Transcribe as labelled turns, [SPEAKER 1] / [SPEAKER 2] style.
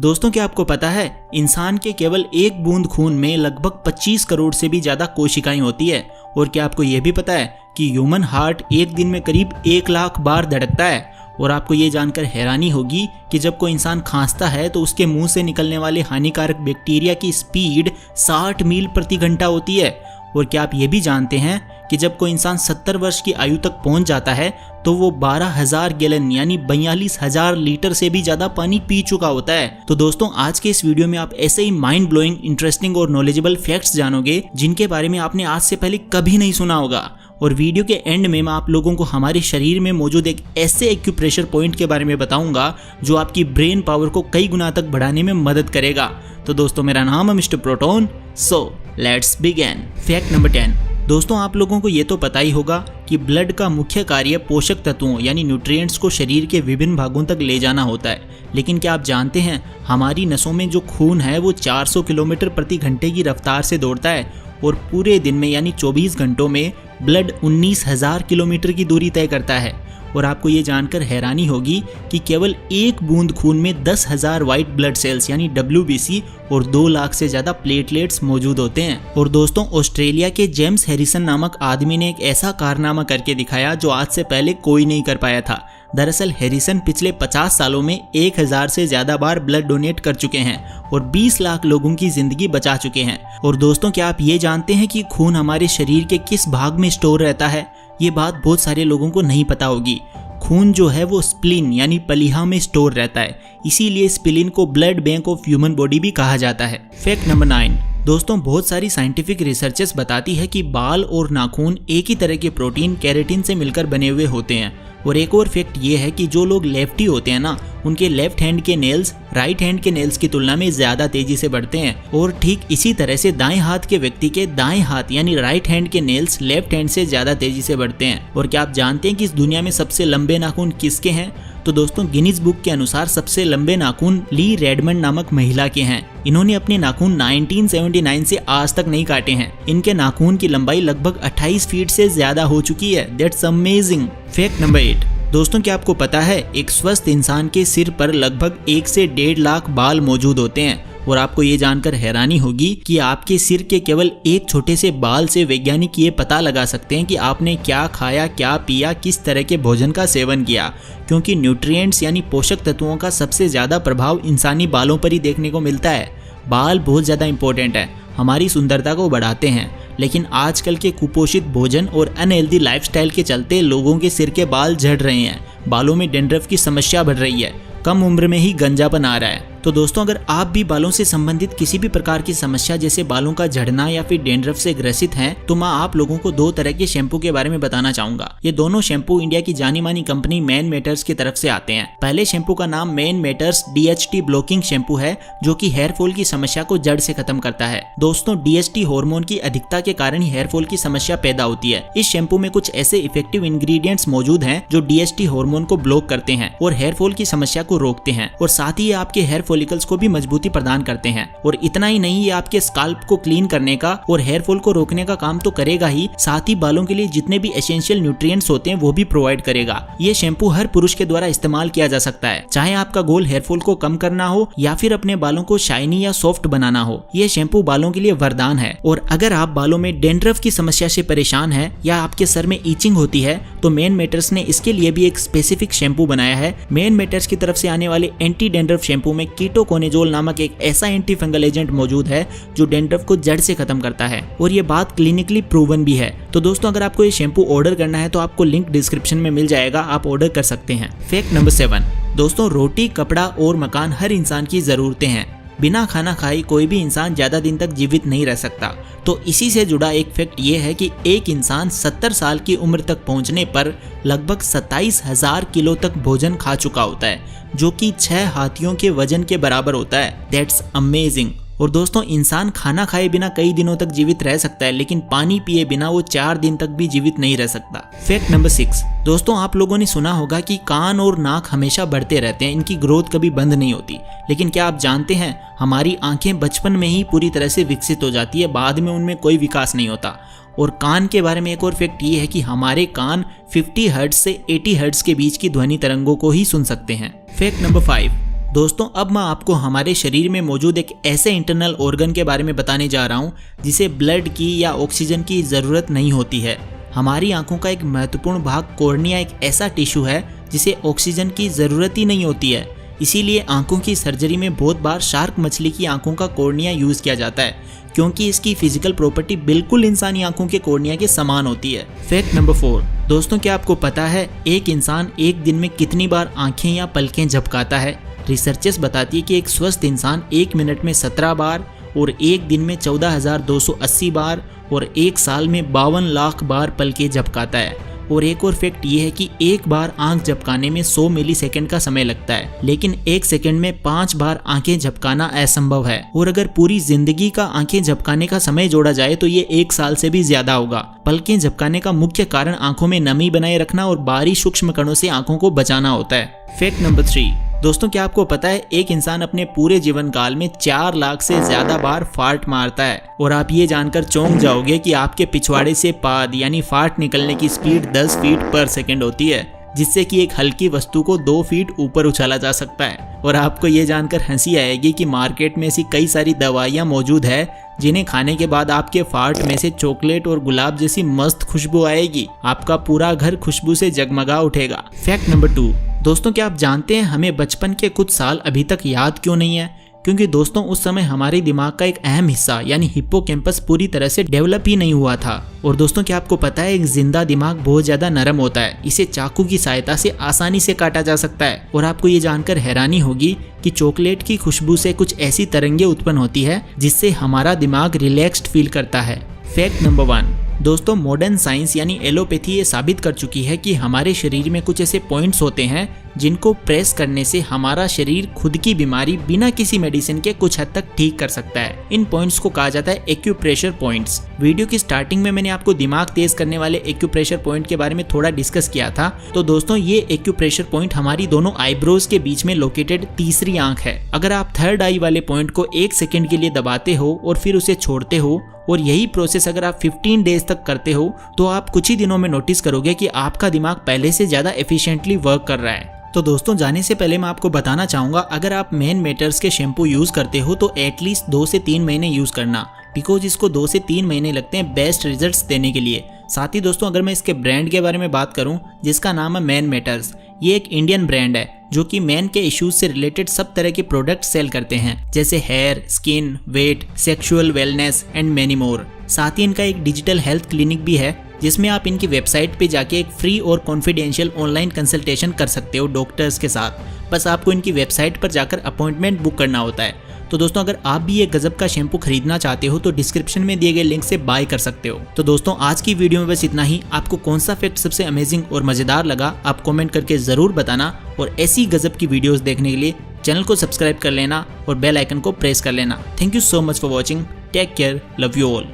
[SPEAKER 1] दोस्तों क्या आपको पता है इंसान के केवल एक बूंद खून में लगभग 25 करोड़ से भी ज्यादा कोशिकाएं होती है। और क्या आपको यह भी पता है कि ह्यूमन हार्ट एक दिन में करीब 1 लाख बार धड़कता है। और आपको ये जानकर हैरानी होगी कि जब कोई इंसान खांसता है तो उसके मुंह से निकलने वाले हानिकारक बैक्टीरिया की स्पीड 60 मील प्रति घंटा होती है। और क्या आप ये भी जानते हैं कि जब कोई इंसान 70 वर्ष की आयु तक पहुंच जाता है तो वो 12,000 गैलन यानी 42,000 लीटर से भी ज्यादा पानी पी चुका होता है। तो दोस्तों आज के इस वीडियो में आप ऐसे ही माइंड ब्लोइंग, इंटरेस्टिंग और नॉलेजेबल फैक्ट्स जानोगे जिनके बारे में आपने आज से पहले कभी नहीं सुना होगा। और वीडियो के एंड में मैं आप लोगों को हमारे शरीर में मौजूद एक ऐसे एक्यूप्रेशर पॉइंट के बारे में बताऊंगा जो आपकी ब्रेन पावर को कई गुना तक बढ़ाने में मदद करेगा। तो दोस्तों मेरा नाम है mister proton, so let's begin. Fact number 10। दोस्तों आप लोगों को ये तो पता ही होगा कि ब्लड का मुख्य कार्य पोषक तत्वों यानी न्यूट्रिएंट्स को शरीर के विभिन्न भागों तक ले जाना होता है। लेकिन क्या आप जानते हैं हमारी नसों में जो खून है वो 400 किलोमीटर प्रति घंटे की रफ्तार से दौड़ता है और पूरे दिन में यानी 24 घंटों में ब्लड 19,000 किलोमीटर की दूरी तय करता है। और आपको ये जानकर हैरानी होगी कि केवल एक बूंद खून में 10,000 व्हाइट ब्लड सेल्स यानी WBC और 2 लाख से ज्यादा प्लेटलेट्स मौजूद होते हैं। और दोस्तों ऑस्ट्रेलिया के जेम्स हैरिसन नामक आदमी ने एक ऐसा कारनामा करके दिखाया जो आज से पहले कोई नहीं कर पाया था। दरअसल हैरिसन पिछले 50 सालों में 1000 से ज्यादा बार ब्लड डोनेट कर चुके हैं और 20 लाख लोगों की जिंदगी बचा चुके हैं। और दोस्तों क्या आप ये जानते हैं कि खून हमारे शरीर के किस भाग में स्टोर रहता है? ये बात बहुत सारे लोगों को नहीं पता होगी। खून जो है वो स्प्लीन यानी पलीहा में स्टोर रहता है, इसीलिए स्प्लीन को blood bank of human body भी कहा जाता है। Fact number 9। दोस्तों बहुत सारी साइंटिफिक रिसर्चेस बताती है कि बाल और नाखून एक ही तरह के प्रोटीन केराटिन से मिलकर बने हुए होते हैं। और एक और फैक्ट ये है कि जो लोग लेफ्टी होते हैं ना उनके लेफ्ट हैंड के नेल्स राइट हैंड के नेल्स की तुलना में ज्यादा तेजी से बढ़ते हैं। और ठीक इसी तरह से दाएं हाथ के व्यक्ति के दाएं हाथ यानी राइट हैंड के नेल्स लेफ्ट हैंड से ज्यादा तेजी से बढ़ते हैं। और क्या आप जानते हैं कि इस दुनिया में सबसे लंबे नाखून किसके हैं? तो दोस्तों गिनीज बुक के अनुसार सबसे लंबे नाखून ली रेडमंड नामक महिला के हैं। इन्होंने अपने नाखून 1979 से आज तक नहीं काटे हैं। इनके नाखून की लंबाई लगभग 28 फीट से ज्यादा हो चुकी है। That's amazing. Fact number 8। दोस्तों क्या आपको पता है एक स्वस्थ इंसान के सिर पर लगभग 1 से 1.5 लाख बाल मौजूद होते हैं। और आपको ये जानकर हैरानी होगी कि आपके सिर के केवल एक छोटे से बाल से वैज्ञानिक ये पता लगा सकते हैं कि आपने क्या खाया, क्या पिया, किस तरह के भोजन का सेवन किया। क्योंकि न्यूट्रिएंट्स यानी पोषक तत्वों का सबसे ज्यादा प्रभाव इंसानी बालों पर ही देखने को मिलता है। बाल बहुत ज्यादा इंपॉर्टेंट है, हमारी सुंदरता को बढ़ाते हैं। लेकिन आजकल के कुपोषित भोजन और अनहेल्दी लाइफस्टाइल के चलते लोगों के सिर के बाल झड़ रहे हैं, बालों में डैंड्रफ की समस्या बढ़ रही है, कम उम्र में ही गंजापन आ रहा है। तो दोस्तों अगर आप भी बालों से संबंधित किसी भी प्रकार की समस्या जैसे बालों का झड़ना या फिर डैंड्रफ से ग्रसित हैं तो मैं आप लोगों को 2 तरह के शैम्पू के बारे में बताना चाहूंगा। ये दोनों शैम्पू इंडिया की जानी मानी कंपनी मैन मैटर्स की तरफ से आते हैं। पहले शैम्पू का नाम man matters DHT blocking shampoo है जो कि हेयर फॉल की समस्या को जड़ से खत्म करता है। दोस्तों DHT हार्मोन की अधिकता के कारण ही हेयर फॉल की समस्या पैदा होती है। इस शैम्पू में कुछ ऐसे इफेक्टिव इंग्रेडिएंट्स मौजूद हैं जो DHT हार्मोन को ब्लॉक करते हैं और हेयर फॉल की समस्या को रोकते हैं और साथ ही आपके हेयर फॉलिकल्स को भी मजबूती प्रदान करते हैं। और इतना ही नहीं, ये आपके स्काल्प को क्लीन करने का और हेयर फॉल को रोकने का काम तो करेगा ही, साथ ही बालों के लिए जितने भी एसेंशियल न्यूट्रिएंट्स होते हैं वो भी प्रोवाइड करेगा। ये शैम्पू हर पुरुष के द्वारा इस्तेमाल किया जा सकता है, चाहे आपका गोल हेयर फॉल को कम करना हो या फिर अपने बालों को शाइनी या सॉफ्ट बनाना हो। ये शैम्पू बालों के लिए वरदान है। और अगर आप बालों में डैंड्रफ की समस्या से परेशान है या आपके सर में ईचिंग होती है तो मैन मैटर्स ने इसके लिए भी एक स्पेसिफिक शैम्पू बनाया है। मैन मैटर्स की तरफ से आने वाले एंटी डैंड्रफ शैम्पू में कीटोकोनेजोल नामक एक ऐसा एंटी फंगल एजेंट मौजूद है जो डैंड्रफ को जड़ से खत्म करता है और ये बात क्लिनिकली प्रूवन भी है। तो दोस्तों अगर आपको ये शैम्पू ऑर्डर करना है तो आपको लिंक डिस्क्रिप्शन में मिल जाएगा, आप ऑर्डर कर सकते हैं। Fact number 7। दोस्तों रोटी, कपड़ा और मकान हर इंसान की जरूरतें हैं। बिना खाना खाए कोई भी इंसान ज्यादा दिन तक जीवित नहीं रह सकता। तो इसी से जुड़ा एक फैक्ट ये है कि एक इंसान 70 साल की उम्र तक पहुंचने पर लगभग 27,000 किलो तक भोजन खा चुका होता है जो कि 6 हाथियों के वजन के बराबर होता है। That's amazing. और दोस्तों इंसान खाना खाए बिना कई दिनों तक जीवित रह सकता है लेकिन पानी पिए बिना वो 4 दिन तक भी जीवित नहीं रह सकता। Fact number 6। दोस्तों आप लोगों ने सुना होगा कि कान और नाक हमेशा बढ़ते रहते हैं, इनकी ग्रोथ कभी बंद नहीं होती। लेकिन क्या आप जानते हैं हमारी आंखें बचपन में ही पूरी तरह से विकसित हो जाती है, बाद में उनमें कोई विकास नहीं होता। और कान के बारे में एक और फैक्ट ये है कि हमारे कान 50 हर्ट्ज से 80 हर्ट्ज के बीच की ध्वनि तरंगों को ही सुन सकते हैं। Fact number 5। दोस्तों अब मैं आपको हमारे शरीर में मौजूद एक ऐसे इंटरनल ऑर्गन के बारे में बताने जा रहा हूँ जिसे ब्लड की या ऑक्सीजन की ज़रूरत नहीं होती है। हमारी आंखों का एक महत्वपूर्ण भाग कॉर्निया एक ऐसा टिश्यू है जिसे ऑक्सीजन की ज़रूरत ही नहीं होती है। इसीलिए आंखों की सर्जरी में बहुत बार शार्क मछली की आंखों का कॉर्निया यूज़ किया जाता है, क्योंकि इसकी फिजिकल प्रॉपर्टी बिल्कुल इंसानी आंखों के कॉर्निया के समान होती है। फैक्ट नंबर 4, दोस्तों क्या आपको पता है एक इंसान एक दिन में कितनी बार आंखें या पलकें झपकाता है? रिसर्चर्स बताती है कि एक स्वस्थ इंसान 1 मिनट में 17 बार और एक दिन में 14,280 बार और एक साल में 52 लाख बार पलकें झपकाता है। और एक और फैक्ट ये है कि एक बार आंख झपकाने में 100 मिलीसेकंड का समय लगता है, लेकिन एक सेकंड में 5 बार आंखें झपकाना असंभव है। और अगर पूरी जिंदगी का आंखें झपकाने का समय जोड़ा जाए तो ये 1 साल से भी ज्यादा होगा। पलकें झपकाने का मुख्य कारण आंखों में नमी बनाए रखना और बाहरी सूक्ष्म कणों से आंखों को बचाना होता है। फैक्ट नंबर 3, दोस्तों क्या आपको पता है एक इंसान अपने पूरे जीवन काल में 4 लाख से ज्यादा बार फार्ट मारता है। और आप ये जानकर चौंक जाओगे कि आपके पिछवाड़े से पाद यानी फार्ट निकलने की स्पीड 10 फीट पर सेकंड होती है, जिससे कि एक हल्की वस्तु को 2 फीट ऊपर उछाला जा सकता है। और आपको ये जानकर हंसी आएगी कि मार्केट में ऐसी कई सारी दवाइयाँ मौजूद है जिन्हें खाने के बाद आपके फार्ट में से चॉकलेट और गुलाब जैसी मस्त खुशबू आएगी। आपका पूरा घर खुशबू से जगमगा उठेगा। फैक्ट नंबर 2, दोस्तों क्या आप जानते हैं हमें बचपन के कुछ साल अभी तक याद क्यों नहीं है? क्योंकि दोस्तों उस समय हमारे दिमाग का एक अहम हिस्सा यानी हिप्पोकैम्पस पूरी तरह से डेवलप ही नहीं हुआ था। और दोस्तों क्या आपको पता है एक जिंदा दिमाग बहुत ज्यादा नरम होता है, इसे चाकू की सहायता से आसानी से काटा जा सकता है। और आपको ये जानकर हैरानी होगी कि चॉकलेट की खुशबू से कुछ ऐसी तरंगें उत्पन्न होती है जिससे हमारा दिमाग रिलैक्स्ड फील करता है। फैक्ट नंबर 1, दोस्तों मॉडर्न साइंस यानी एलोपैथी ये साबित कर चुकी है कि हमारे शरीर में कुछ ऐसे पॉइंट्स होते हैं जिनको प्रेस करने से हमारा शरीर खुद की बीमारी बिना किसी मेडिसिन के कुछ हद तक ठीक कर सकता है। इन पॉइंट्स को कहा जाता है एक्यूप्रेशर पॉइंट्स। वीडियो की स्टार्टिंग में मैंने आपको दिमाग तेज करने वाले एक्यूप्रेशर पॉइंट के बारे में थोड़ा डिस्कस किया था। तो दोस्तों ये एक्यूप्रेशर पॉइंट हमारी दोनों आईब्रोज के बीच में लोकेटेड तीसरी आंख है। अगर आप थर्ड आई वाले पॉइंट को 1 सेकेंड के लिए दबाते हो और फिर उसे छोड़ते हो और यही प्रोसेस अगर आप 15 डेज तक करते हो तो आप कुछ ही दिनों में नोटिस करोगे कि आपका दिमाग पहले से ज्यादा एफिशिएंटली वर्क कर रहा है। तो दोस्तों जाने से पहले मैं आपको बताना चाहूँगा अगर आप मैन मैटर्स के शैम्पू यूज़ करते हो तो एटलीस्ट 2 से 3 महीने यूज़ करना, बिकॉज इसको 2 से 3 महीने लगते हैं बेस्ट रिजल्ट्स देने के लिए। साथ ही दोस्तों अगर मैं इसके ब्रांड के बारे में बात करूं जिसका नाम है मैन मैटर्स, ये एक इंडियन ब्रांड है जो कि मैन के इश्यूज से रिलेटेड सब तरह के प्रोडक्ट सेल करते हैं, जैसे hair, skin, weight, sexual wellness and many more. साथ ही इनका एक डिजिटल हेल्थ क्लिनिक भी है जिसमें आप इनकी वेबसाइट पे जाके एक फ्री और कॉन्फिडेंशियल ऑनलाइन कंसल्टेशन कर सकते हो डॉक्टर्स के साथ। बस आपको इनकी वेबसाइट पर जाकर अपॉइंटमेंट बुक करना होता है। तो दोस्तों अगर आप भी ये गजब का शैम्पू खरीदना चाहते हो तो डिस्क्रिप्शन में दिए गए लिंक से बाय कर सकते हो। तो दोस्तों आज की वीडियो में बस इतना ही। आपको कौन सा फैक्ट सबसे अमेजिंग और मजेदार लगा आप कमेंट करके जरूर बताना, और ऐसी गजब की वीडियोस देखने के लिए चैनल को सब्सक्राइब कर लेना और बेल आइकन को प्रेस कर लेना। Thank you so much for watching. Take care, love you all.